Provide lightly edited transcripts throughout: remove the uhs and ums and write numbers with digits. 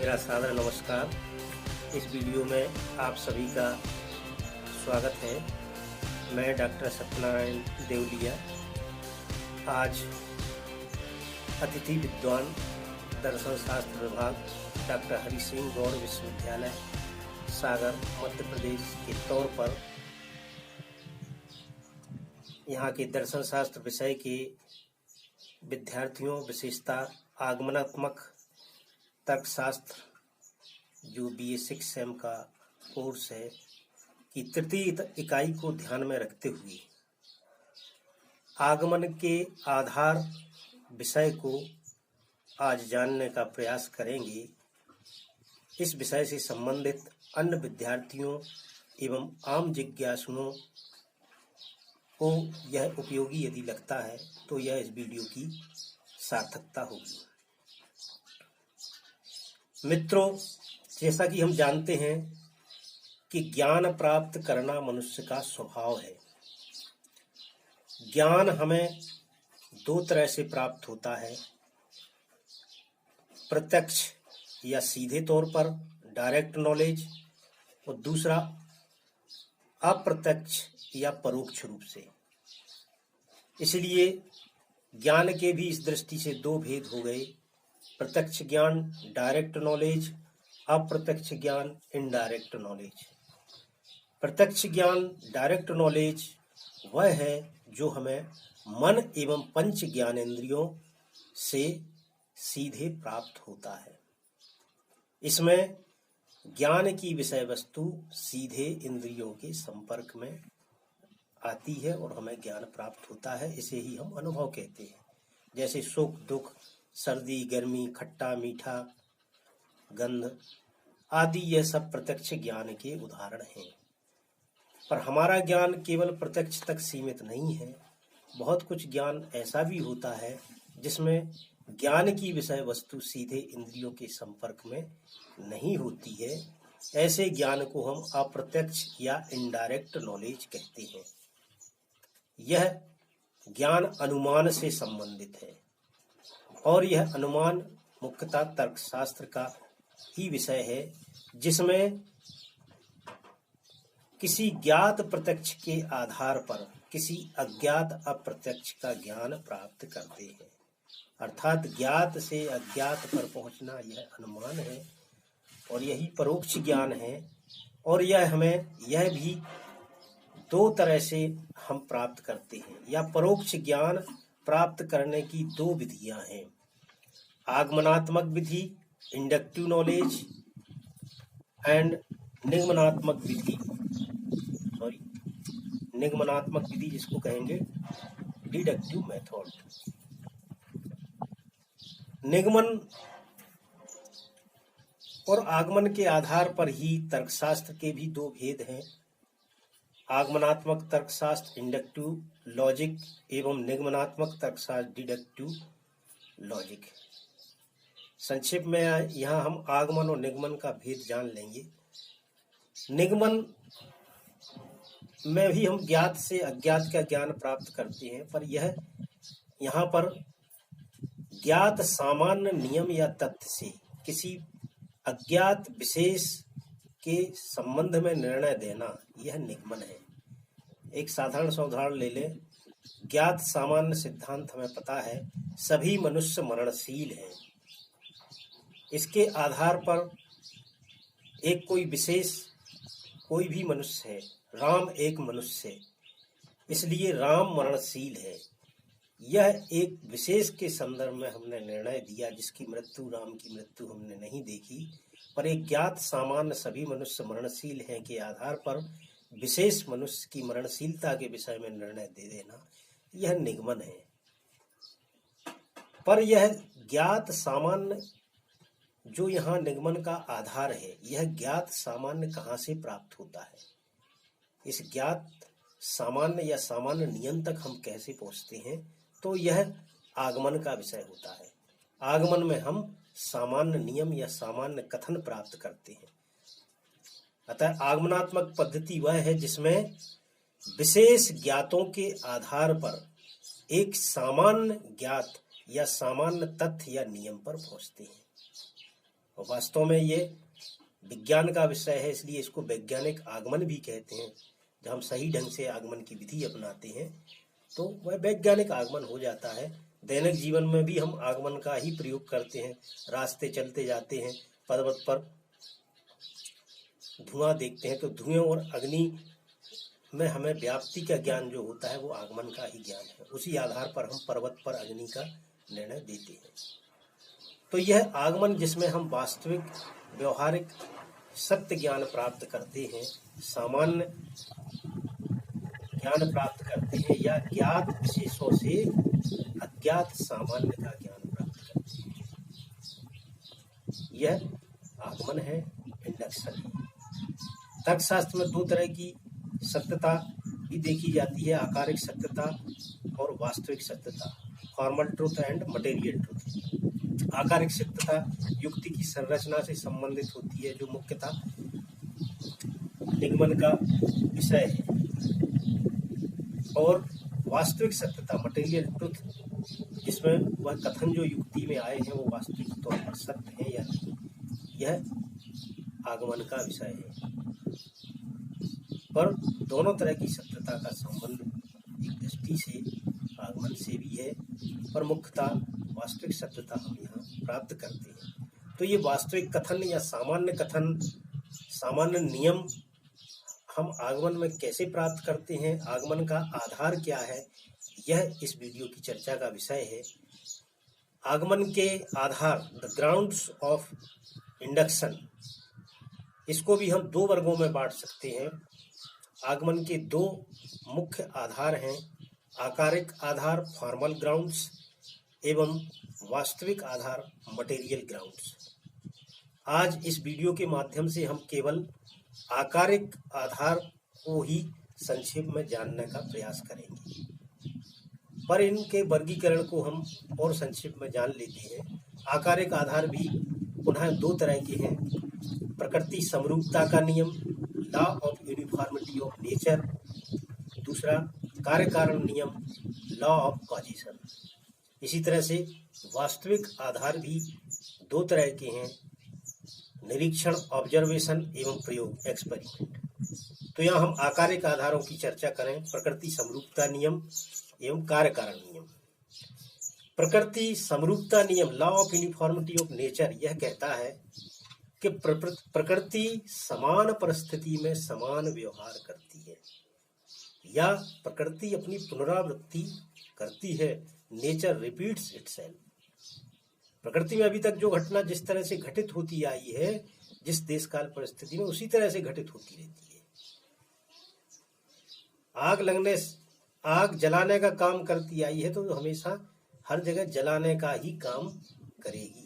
मेरा सादर नमस्कार। इस वीडियो में आप सभी का स्वागत है। मैं डॉक्टर सत्यनारायण देवलिया आज अतिथि विद्वान दर्शन शास्त्र विभाग डॉक्टर हरि सिंह गौड़ विश्वविद्यालय सागर मध्य प्रदेश के तौर पर यहाँ के दर्शन शास्त्र विषय के विद्यार्थियों, विशेषता आगमनात्मक तर्कशास्त्र जो BA 6 सेम का कोर्स है की तृतीय इकाई को ध्यान में रखते हुए आगमन के आधार विषय को आज जानने का प्रयास करेंगे। इस विषय से संबंधित अन्य विद्यार्थियों एवं आम जिज्ञासुओं को यह उपयोगी यदि लगता है तो यह इस वीडियो की सार्थकता होगी। मित्रों, जैसा कि हम जानते हैं कि ज्ञान प्राप्त करना मनुष्य का स्वभाव है। ज्ञान हमें दो तरह से प्राप्त होता है, प्रत्यक्ष या सीधे तौर पर डायरेक्ट नॉलेज, और दूसरा अप्रत्यक्ष या परोक्ष रूप से। इसलिए ज्ञान के भी इस दृष्टि से दो भेद हो गए, प्रत्यक्ष ज्ञान डायरेक्ट नॉलेज, अप्रत्यक्ष ज्ञान इनडायरेक्ट नॉलेज। प्रत्यक्ष ज्ञान डायरेक्ट नॉलेज वह है जो हमें मन एवं पंच ज्ञानेंद्रियों से सीधे प्राप्त होता है। इसमें ज्ञान की विषय वस्तु सीधे इंद्रियों के संपर्क में आती है और हमें ज्ञान प्राप्त होता है। इसे ही हम अनुभव कहते हैं। जैसे सुख दुख, सर्दी गर्मी, खट्टा मीठा, गंध आदि यह सब प्रत्यक्ष ज्ञान के उदाहरण हैं। पर हमारा ज्ञान केवल प्रत्यक्ष तक सीमित नहीं है। बहुत कुछ ज्ञान ऐसा भी होता है जिसमें ज्ञान की विषय वस्तु सीधे इंद्रियों के संपर्क में नहीं होती है। ऐसे ज्ञान को हम अप्रत्यक्ष या इनडायरेक्ट नॉलेज कहते हैं। यह ज्ञान अनुमान से संबंधित है और यह अनुमान मुख्यतः तर्कशास्त्र का ही विषय है, जिसमें किसी ज्ञात प्रत्यक्ष के आधार पर किसी अज्ञात अप्रत्यक्ष का ज्ञान प्राप्त करते हैं। अर्थात ज्ञात से अज्ञात पर पहुंचना यह अनुमान है और यही परोक्ष ज्ञान है। और यह भी दो तरह से हम प्राप्त करते हैं, या परोक्ष ज्ञान प्राप्त करने की दो विधियां हैं, आगमनात्मक विधि इंडक्टिव नॉलेज एंड निगमनात्मक विधि जिसको कहेंगे डिडक्टिव मेथड। निगमन और आगमन के आधार पर ही तर्कशास्त्र के भी दो भेद हैं, आगमनात्मक तर्कशास्त्र इंडक्टिव लॉजिक एवं निगमनात्मक तर्कशास्त्र डिडक्टिव लॉजिक। संक्षेप में यहाँ हम आगमन और निगमन का भेद जान लेंगे। निगमन में भी हम ज्ञात से अज्ञात का ज्ञान प्राप्त करते हैं, पर यह यहाँ पर ज्ञात सामान्य नियम या तथ्य से किसी अज्ञात विशेष के संबंध में निर्णय देना, यह निगमन है। एक साधारण सा उदाहरण ले लें। ज्ञात सामान्य सिद्धांत हमें पता है, सभी मनुष्य मरणशील हैं। इसके आधार पर एक कोई विशेष कोई भी मनुष्य है, राम एक मनुष्य है, इसलिए राम मरणशील है। यह एक विशेष के संदर्भ में हमने निर्णय दिया, जिसकी मृत्यु, राम की मृत्यु हमने नहीं देखी, पर एक ज्ञात सामान्य सभी मनुष्य मरणशील हैं के आधार पर विशेष मनुष्य की मरणशीलता के विषय में निर्णय दे देना, यह निगमन है। पर यह ज्ञात सामान्य जो यहाँ निगमन का आधार है, यह ज्ञात सामान्य कहाँ से प्राप्त होता है, इस ज्ञात सामान्य या सामान्य नियम तक हम कैसे पहुँचते हैं, तो यह आगमन का विषय होता है। आगमन में हम सामान्य नियम या सामान्य कथन प्राप्त करते हैं। अतः आगमनात्मक पद्धति वह है जिसमें विशेष ज्ञातों के आधार पर एक सामान्य ज्ञात या सामान्य तथ्य या नियम पर पहुंचते हैं। और वास्तव में ये विज्ञान का विषय है, इसलिए इसको वैज्ञानिक आगमन भी कहते हैं। जब हम सही ढंग से आगमन की विधि अपनाते हैं तो वह वैज्ञानिक आगमन हो जाता है। दैनिक जीवन में भी हम आगमन का ही प्रयोग करते हैं। रास्ते चलते जाते हैं, पर्वत पर धुआं देखते हैं तो धुएं और अग्नि में हमें व्याप्ति का ज्ञान जो होता है वो आगमन का ही ज्ञान है। उसी आधार पर हम पर्वत पर अग्नि का निर्णय देते हैं। तो यह आगमन जिसमें हम वास्तविक व्यवहारिक सत्य ज्ञान प्राप्त करते हैं, सामान्य ज्ञान प्राप्त करते हैं, या ज्ञात विशेषों से अज्ञात सामान्य का ज्ञान प्राप्त करते हैं, यह आगमन है, इंडक्शन है। तर्कशास्त्र में दो तरह की सत्यता भी देखी जाती है, आकारिक सत्यता और वास्तविक सत्यता, formal truth and material truth. आकारिक सत्यता युक्ति की संरचना से संबंधित होती है, जो मुख्यतः निगमन का विषय है, और वास्तविक सत्यता मटेरियल ट्रुथ, जिसमें वह कथन जो युक्ति में आए हैं वो वास्तविक तौर पर सत्य है या नहीं, यह आगमन का विषय है। पर दोनों तरह की सत्यता का संबंध एक दृष्टि से आगमन से भी है, पर मुख्यतः वास्तविक सत्यता हम यहाँ प्राप्त करते हैं। तो ये वास्तविक कथन या सामान्य कथन, सामान्य नियम हम आगमन में कैसे प्राप्त करते हैं, आगमन का आधार क्या है, यह इस वीडियो की चर्चा का विषय है। आगमन के आधार, द ग्राउंड्स ऑफ इंडक्शन, इसको भी हम दो वर्गों में बांट सकते हैं। आगमन के दो मुख्य आधार हैं, आकारिक आधार फॉर्मल ग्राउंड्स एवं वास्तविक आधार मटेरियल ग्राउंड्स। आज इस वीडियो के माध्यम से हम केवल आकारिक आधार को ही संक्षेप में जानने का प्रयास करेंगे, पर इनके वर्गीकरण को हम और संक्षेप में जान लेते हैं। आकारिक आधार भी पुनः दो तरह के हैं, प्रकृति समरूपता का नियम, law of uniformity of nature, दूसरा कार्य कारण नियम, लॉ ऑफ कॉजेशन। इसी तरह से वास्तविक आधार भी दो तरह के हैं, निरीक्षण ऑब्जर्वेशन एवं प्रयोग एक्सपेरिमेंट। तो यहाँ हम आकारिक आधारों की चर्चा करें, प्रकृति समरूपता नियम एवं कार्य कारण नियम। प्रकृति समरूपता नियम, law of uniformity of nature, यह कहता है कि प्रकृति समान परिस्थिति में समान व्यवहार करती है, या प्रकृति अपनी पुनरावृत्ति करती है, नेचर रिपीट्स इटसेल्फ। प्रकृति में अभी तक जो घटना जिस तरह से घटित होती आई है, जिस देश काल परिस्थिति में, उसी तरह से घटित होती रहती है। आग जलाने का काम करती आई है तो हमेशा हर जगह जलाने का ही काम करेगी।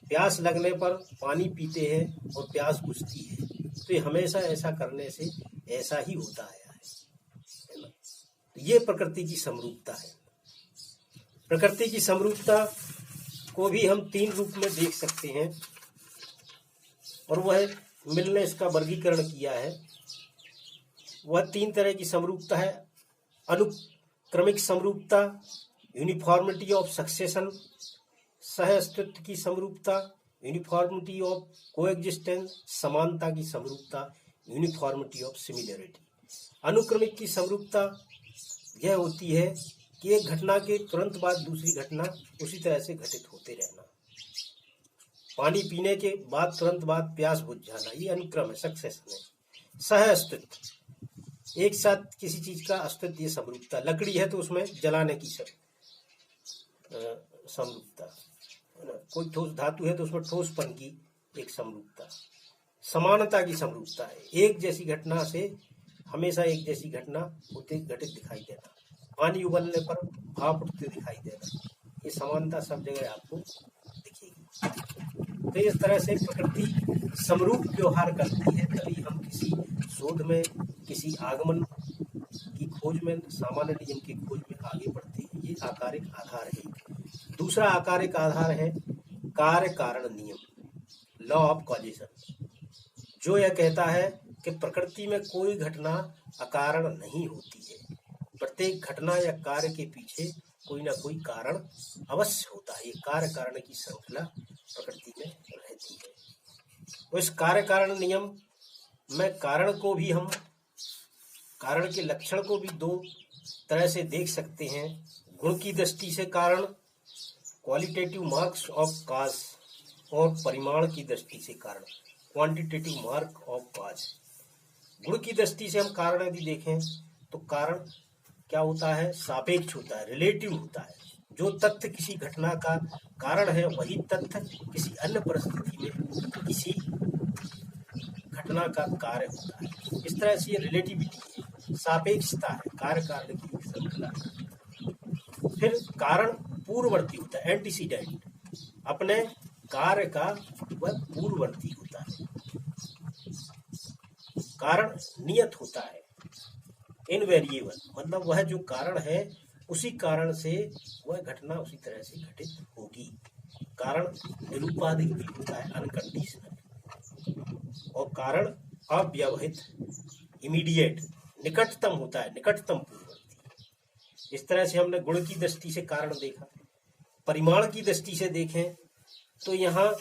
प्यास लगने पर पानी पीते हैं और प्यास बुझती है, तो ये हमेशा ऐसा करने से ऐसा ही होता आया है ना। ये प्रकृति की समरूपता है। प्रकृति की समरूपता को भी हम तीन रूप में देख सकते हैं, और वह मिल ने इसका वर्गीकरण किया है। वह तीन तरह की समरूपता है, अनुक्रमिक समरूपता, यूनिफॉर्मिटी ऑफ सक्सेशन, सह अस्तित्व की समरूपता, यूनिफॉर्मिटी ऑफ कोएग्जिस्टेंस, समानता की समरूपता, यूनिफॉर्मिटी ऑफ सिमिलरिटी। अनुक्रमिक की समरूपता यह होती है कि एक घटना के तुरंत बाद दूसरी घटना उसी तरह से घटित होते रहना। पानी पीने के बाद तुरंत बाद प्यास बुझ जाना, ये अनुक्रम है, सक्सेशन है। सह अस्तित्व, एक साथ किसी चीज का अस्तित्व, ये समरूपता। लकड़ी है तो उसमें जलाने की समरूपता, कोई ठोस धातु है तो उसमें ठोसपन की एक समरूपता। समानता की समरूपता है, एक जैसी घटना से हमेशा एक जैसी घटना होते घटित दिखाई देना, पानी उबलने पर भाप उठते दिखाई देना, ये समानता सब जगह आपको दिखेगी। तो इस तरह से प्रकृति समरूप व्यवहार करती है, तभी हम किसी शोध में, किसी आगमन की खोज में, सामान्य नियम की खोज में आगे बढ़ते हैं। ये आकारिक आधार है। दूसरा आकारिक आधार है कार्य कारण नियम, लॉ ऑफ कॉजेशन, जो यह कहता है कि प्रकृति में कोई घटना अकारण नहीं होती है। प्रत्येक घटना या कार्य के पीछे कोई ना कोई कारण अवश्य होता है। ये कार्य कारण की श्रृंखला प्रकृति में रहती है। तो इस कार्य कारण नियम में कारण के लक्षण को भी दो तरह से देख सकते हैं। गुण की दृष्टि से कारण, क्वालिटेटिव मार्क्स ऑफ काज, और परिमाण की दृष्टि से कारण, क्वांटिटेटिव मार्क ऑफ काज। गुण की दृष्टि से हम कारण यदि देखें तो कारण क्या होता है, सापेक्ष होता है, रिलेटिव होता है। जो तथ्य किसी घटना का कारण है वही तथ्य किसी अन्य परिस्थिति में किसी घटना का कार्य होता है। इस तरह से ये रिलेटिविटी है, सापेक्षता है, कार्य कारण की श्रृंखला। फिर कारण पूर्ववर्ती होता है, एंटीसीडेंट, अपने कार्य का वह पूर्ववर्ती होता है। कारण नियत होता है, इनवेरिएबल, मतलब वह जो कारण है उसी कारण से वह घटना उसी तरह से घटित होगी। कारण निरूपाधिक भी होता है, अनकंडीशनल। और कारण अव्यवहित, इमीडिएट, निकटतम होता है, निकटतम पूर्ववर्ती। इस तरह से हमने गुण की दृष्टि से कारण देखा। परिमाण की दृष्टि से देखें तो यहाँ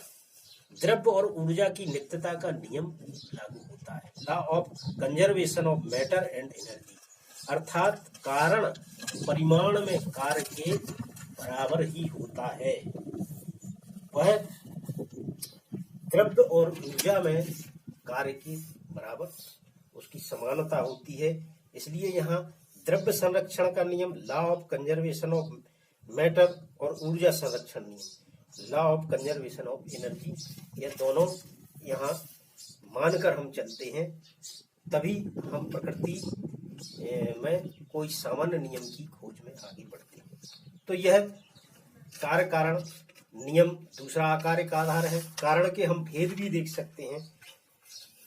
द्रव्य और ऊर्जा की नित्यता का नियम लागू होता है, law of conservation of matter and energy, अर्थात कारण परिमाण में कार्य के बराबर ही होता है। वह द्रव्य और ऊर्जा में कार्य के बराबर उसकी समानता होती है। इसलिए यहाँ द्रव्य संरक्षण का नियम, law of conservation of matter, और ऊर्जा संरक्षण नियम, law of conservation of energy, ये दोनों यहाँ मानकर हम चलते हैं, तभी हम प्रकृति में कोई सामान्य नियम की खोज में आगे बढ़ते हैं। तो यह कार्य कारण नियम दूसरा आकार्य का आधार है। कारण के हम भेद भी देख सकते हैं।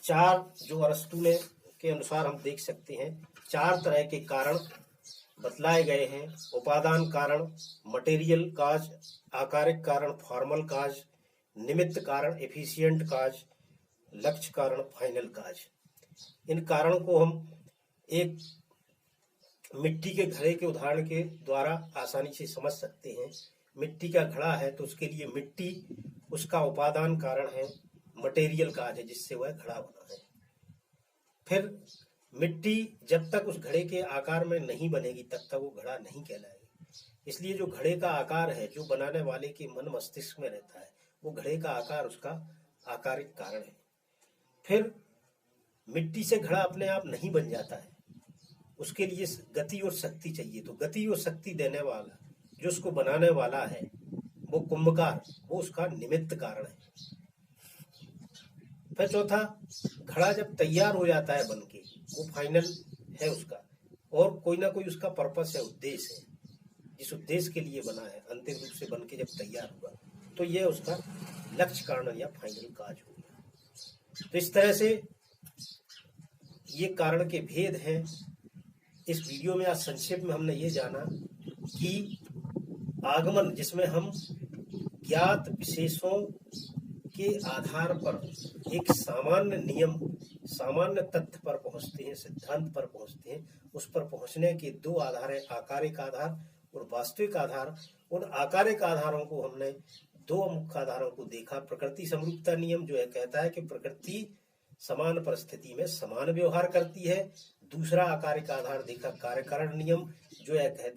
चार, जो अरस्तु ने के अनुसार हम देख सकते हैं, चार तरह के कारण बतलाए गए हैं। उपादान कारण, मटेरियल काज, आकारिक कारण, फॉर्मल काज, निमित्त कारण, एफिशिएंट काज, लक्ष्य कारण, फाइनल काज। इन कारणों को हम एक मिट्टी के घड़े के उदाहरण के द्वारा आसानी से समझ सकते हैं। मिट्टी का घड़ा है तो उसके लिए मिट्टी उसका उपादान कारण है, मटेरियल काज है जिससे वह घड़ा बना है। फिर मिट्टी जब तक उस घड़े के आकार में नहीं बनेगी तब तक वो घड़ा नहीं कहलाएगी। इसलिए जो घड़े का आकार है, जो बनाने वाले के मन मस्तिष्क में रहता है, वो घड़े का आकार उसका आकारिक कारण है। फिर मिट्टी से घड़ा अपने आप नहीं बन जाता है, उसके लिए गति और शक्ति चाहिए। तो गति और शक्ति देने वाला, जो उसको बनाने वाला है, वो कुंभकार, वो उसका निमित्त कारण है। फिर चौथा, घड़ा जब तैयार हो जाता है बनके, वो फाइनल है उसका, और कोई ना कोई उसका पर्पस है, उद्देश्य है, जिस उद्देश्य के लिए बना है, अंतिम रूप से बनके जब तैयार हुआ, तो यह उसका लक्ष्य कारण या फाइनल काज हो गया। तो इस तरह से ये कारण के भेद हैं। इस वीडियो में आज संक्षेप में हमने ये जाना कि आगमन, जिसमें हम ज्ञात विशेषों के आधार पर एक सामान्य नियम, सामान्य तथ्य पर पहुंचते हैं, सिद्धांत पर पहुंचते हैं। उस पर पहुंचने के दो आधार है, आकारिक आधार और वास्तविक आधार। उन आकारिक आधारों को हमने दो मुख्य आधारों को देखा। प्रकृति समरूपता नियम जो है कहता है कि प्रकृति समान परिस्थिति में समान व्यवहार करती है। दूसरा आकारिक आधार देखा, कार्य कारण नियम, जो है कहता